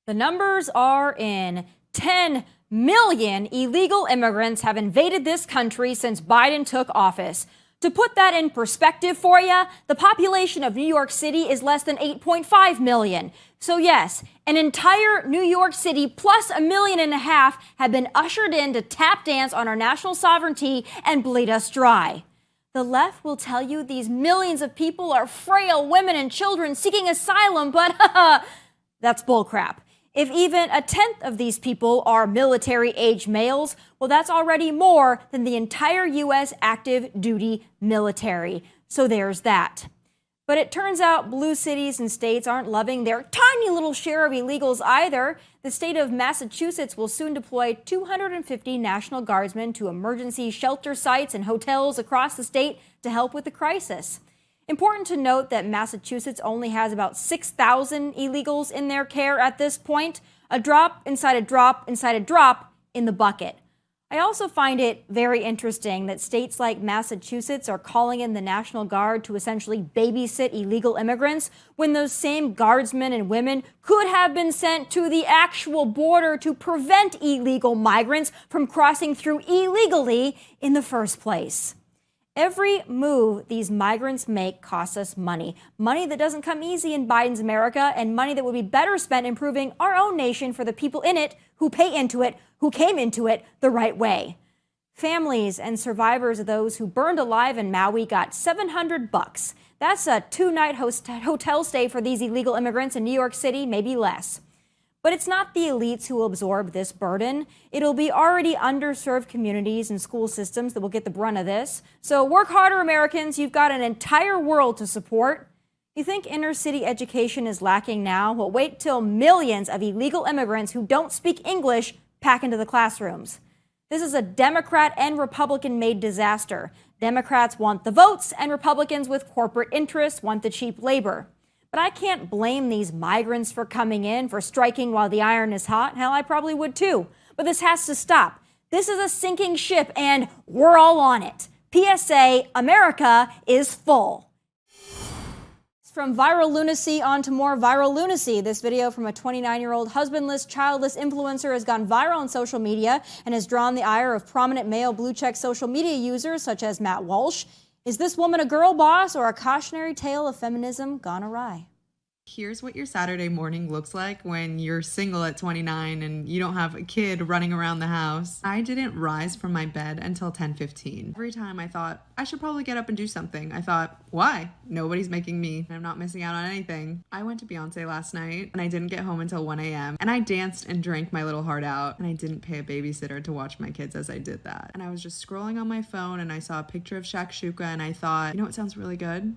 The numbers are in. 10 million illegal immigrants have invaded this country since Biden took office. To put that in perspective for you, the population of New York City is less than 8.5 million. So yes, an entire New York City plus 1.5 million have been ushered in to tap dance on our national sovereignty and bleed us dry. The left will tell you these millions of people are frail women and children seeking asylum, but that's bullcrap. If even a tenth of these people are military-age males, well, that's already more than the entire U.S. active duty military. So there's that. But it turns out blue cities and states aren't loving their tiny little share of illegals either. The state of Massachusetts will soon deploy 250 National Guardsmen to emergency shelter sites and hotels across the state to help with the crisis. Important to note that Massachusetts only has about 6,000 illegals in their care at this point, a drop inside a drop inside a drop in the bucket. I also find it very interesting that states like Massachusetts are calling in the National Guard to essentially babysit illegal immigrants when those same guardsmen and women could have been sent to the actual border to prevent illegal migrants from crossing through illegally in the first place. Every move these migrants make costs us money. Money that doesn't come easy in Biden's America, and money that would be better spent improving our own nation for the people in it who pay into it, who came into it the right way. Families and survivors of those who burned alive in Maui got $700. That's a 2-night hotel stay for these illegal immigrants in New York City, maybe less. But it's not the elites who will absorb this burden. It'll be already underserved communities and school systems that will get the brunt of this. So work harder, Americans. You've got an entire world to support. You think inner city education is lacking now? Well, wait till millions of illegal immigrants who don't speak English pack into the classrooms. This is a Democrat and Republican-made disaster. Democrats want the votes, and Republicans with corporate interests want the cheap labor. But I can't blame these migrants for coming in, for striking while the iron is hot. Hell, I probably would too. But this has to stop. This is a sinking ship, and we're all on it. PSA, America is full. From viral lunacy on to more viral lunacy. This video from a 29-year-old husbandless, childless influencer has gone viral on social media and has drawn the ire of prominent male blue-check social media users such as Matt Walsh. Is this woman a girl boss or a cautionary tale of feminism gone awry? Here's what your Saturday morning looks like when you're single at 29 and you don't have a kid running around the house. I didn't rise from my bed until 10:15. Every time I thought, I should probably get up and do something. I thought, why? Nobody's making me. I'm not missing out on anything. I went to Beyonce last night and I didn't get home until 1 a.m. and I danced and drank my little heart out, and I didn't pay a babysitter to watch my kids as I did that. And I was just scrolling on my phone and I saw a picture of shakshuka and I thought, you know what sounds really good?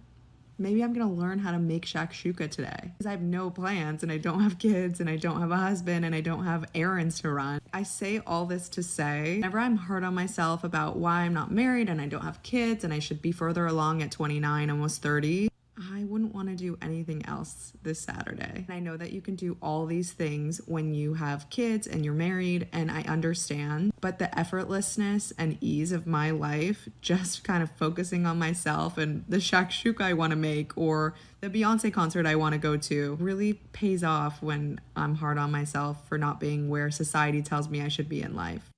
Maybe I'm gonna learn how to make shakshuka today, because I have no plans and I don't have kids and I don't have a husband and I don't have errands to run. I say all this to say, whenever I'm hard on myself about why I'm not married and I don't have kids and I should be further along at 29, almost 30, I wouldn't want to do anything else this Saturday. And I know that you can do all these things when you have kids and you're married, and I understand, but the effortlessness and ease of my life, just kind of focusing on myself and the shakshuka I want to make or the Beyonce concert I want to go to, really pays off when I'm hard on myself for not being where society tells me I should be in life.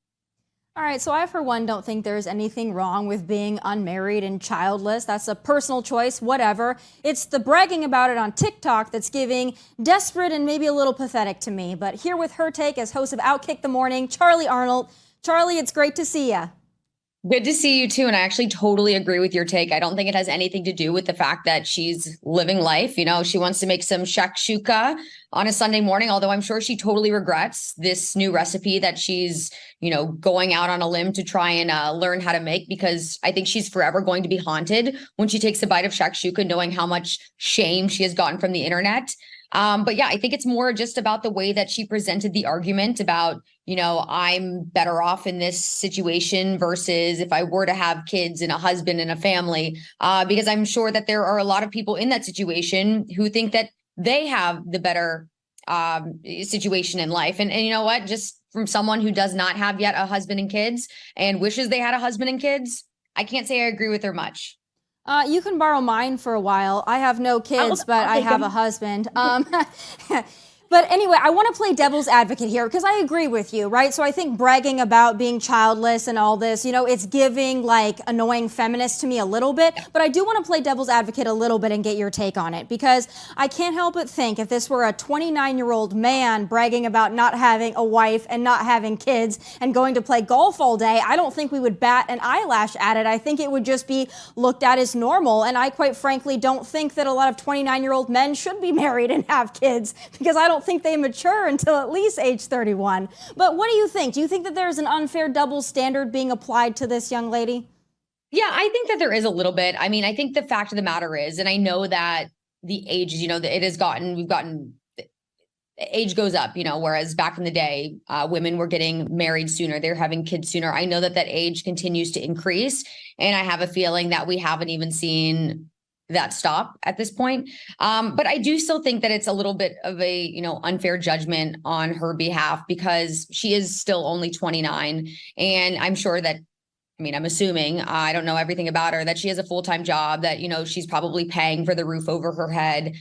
All right, so I, for one, don't think there's anything wrong with being unmarried and childless. That's a personal choice, whatever. It's the bragging about it on TikTok that's giving desperate and maybe a little pathetic to me. But here with her take as host of OutKick the Morning, Charlie Arnold. Charlie, it's great to see you. Good to see you too. And I actually totally agree with your take. I don't think it has anything to do with the fact that she's living life. You know, she wants to make some shakshuka on a Sunday morning, although I'm sure she totally regrets this new recipe that she's, going out on a limb to try and learn how to make, because I think she's forever going to be haunted when she takes a bite of shakshuka, knowing how much shame she has gotten from the internet. But yeah, I think it's more just about the way that she presented the argument about, I'm better off in this situation versus if I were to have kids and a husband and a family, because I'm sure that there are a lot of people in that situation who think that they have the better situation in life. And you know what? Just from someone who does not have yet a husband and kids and wishes they had a husband and kids, I can't say I agree with her much. You can borrow mine for a while. I have no kids, but I have a husband. But anyway, I want to play devil's advocate here because I agree with you, right? So I think bragging about being childless and all this, it's giving like annoying feminist to me a little bit. But I do want to play devil's advocate a little bit and get your take on it, because I can't help but think if this were a 29-year-old man bragging about not having a wife and not having kids and going to play golf all day, I don't think we would bat an eyelash at it. I think it would just be looked at as normal. And I quite frankly don't think that a lot of 29-year-old men should be married and have kids, because I don't think they mature until at least age 31. But what do you think? Do you think that there's an unfair double standard being applied to this young lady? Yeah, I think that there is a little bit. I mean, I think the fact of the matter is, and I know that the age, age goes up, whereas back in the day, women were getting married sooner. They're having kids sooner. I know that age continues to increase. And I have a feeling that we haven't even seen that stop at this point. But I do still think that it's a little bit of a, unfair judgment on her behalf, because she is still only 29. And I'm sure that, I'm assuming, I don't know everything about her, that she has a full-time job, that, she's probably paying for the roof over her head.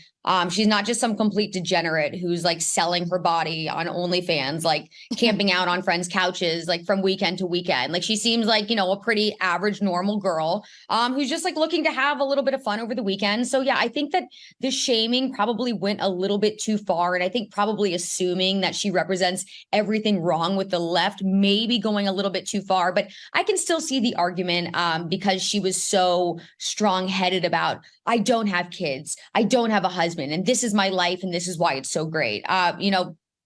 She's not just some complete degenerate who's like selling her body on OnlyFans, like camping out on friends' couches, like from weekend to weekend. Like she seems like, a pretty average, normal girl who's just like looking to have a little bit of fun over the weekend. So yeah, I think that the shaming probably went a little bit too far. And I think probably assuming that she represents everything wrong with the left, maybe going a little bit too far. But I can still see the argument because she was so strong-headed about, I don't have kids, I don't have a husband, and this is my life, and this is why it's so great.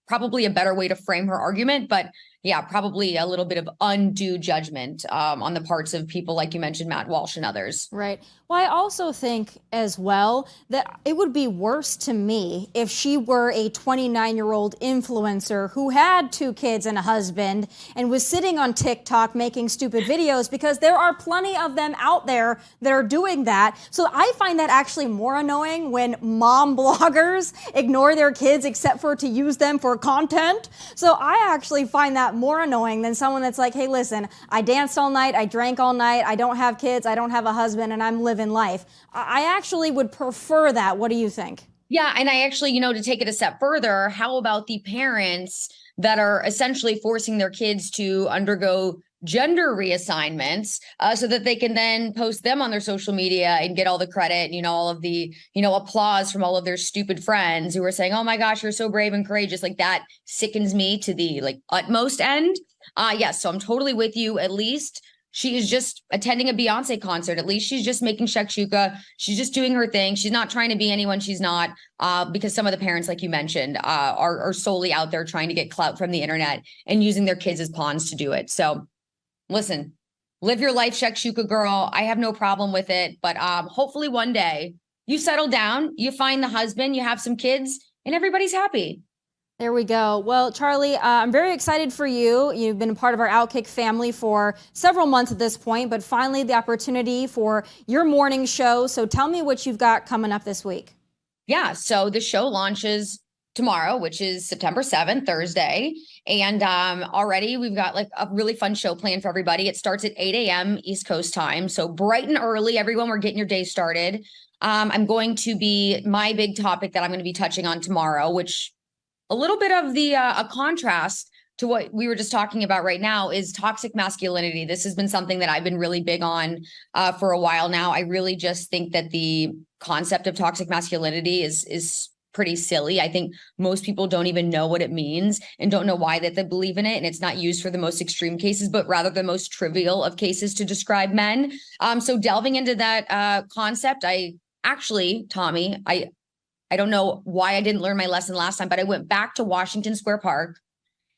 Probably a better way to frame her argument, but yeah, probably a little bit of undue judgment on the parts of people like you mentioned, Matt Walsh and others. Right. Well, I also think as well that it would be worse to me if she were a 29-year-old influencer who had 2 kids and a husband and was sitting on TikTok making stupid videos, because there are plenty of them out there that are doing that. So I find that actually more annoying when mom bloggers ignore their kids except for to use them for content. So I actually find that more annoying than someone that's like, hey, listen, I danced all night, I drank all night, I don't have kids, I don't have a husband, and I'm living life. I actually would prefer that. What do you think? Yeah. And I actually, to take it a step further, how about the parents that are essentially forcing their kids to undergo gender reassignments so that they can then post them on their social media and get all the credit, all of the, applause from all of their stupid friends who are saying, oh my gosh, you're so brave and courageous. Like that sickens me to the utmost end. Yes. So I'm totally with you. At least she is just attending a Beyonce concert. At least she's just making shakshuka. She's just doing her thing. She's not trying to be anyone she's not, because some of the parents, like you mentioned, are solely out there trying to get clout from the internet and using their kids as pawns to do it. So listen, live your life, shakshuka girl. I have no problem with it. But hopefully one day you settle down, you find the husband, you have some kids, and everybody's happy. There we go. Well, Charlie, I'm very excited for you. You've been a part of our OutKick family for several months at this point, but finally the opportunity for your morning show. So tell me what you've got coming up this week. Yeah, so the show launches tomorrow, which is September 7th, Thursday. And already we've got like a really fun show planned for everybody. It starts at 8 a.m. East Coast time. So bright and early, everyone, we're getting your day started. I'm going to be, my big topic that I'm going to be touching on tomorrow, which a little bit of the a contrast to what we were just talking about right now, is toxic masculinity. This has been something that I've been really big on for a while now. I really just think that the concept of toxic masculinity is pretty silly. I think most people don't even know what it means and don't know why that they believe in it. And it's not used for the most extreme cases, but rather the most trivial of cases to describe men. So delving into that concept, I actually, Tomi, I don't know why I didn't learn my lesson last time, but I went back to Washington Square Park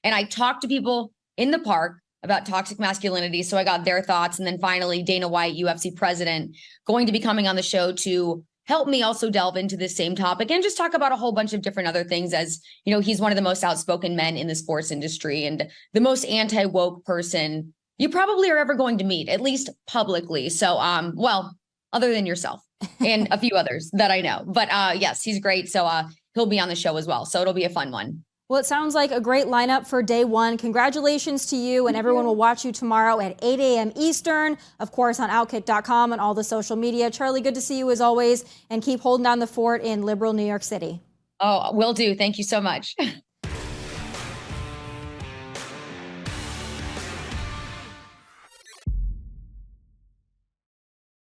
and I talked to people in the park about toxic masculinity. So I got their thoughts. And then finally, Dana White, UFC president, going to be coming on the show to help me also delve into this same topic and just talk about a whole bunch of different other things. As you know, he's one of the most outspoken men in the sports industry and the most anti-woke person you probably are ever going to meet, at least publicly. So, well, other than yourself and a few others that I know. But yes, he's great. So he'll be on the show as well. So it'll be a fun one. Well, it sounds like a great lineup for day one. Congratulations to you, and everyone will watch you tomorrow at 8 a.m. Eastern, of course, on OutKick.com and all the social media. Charlie, good to see you as always, and keep holding down the fort in liberal New York City. Oh, will do. Thank you so much.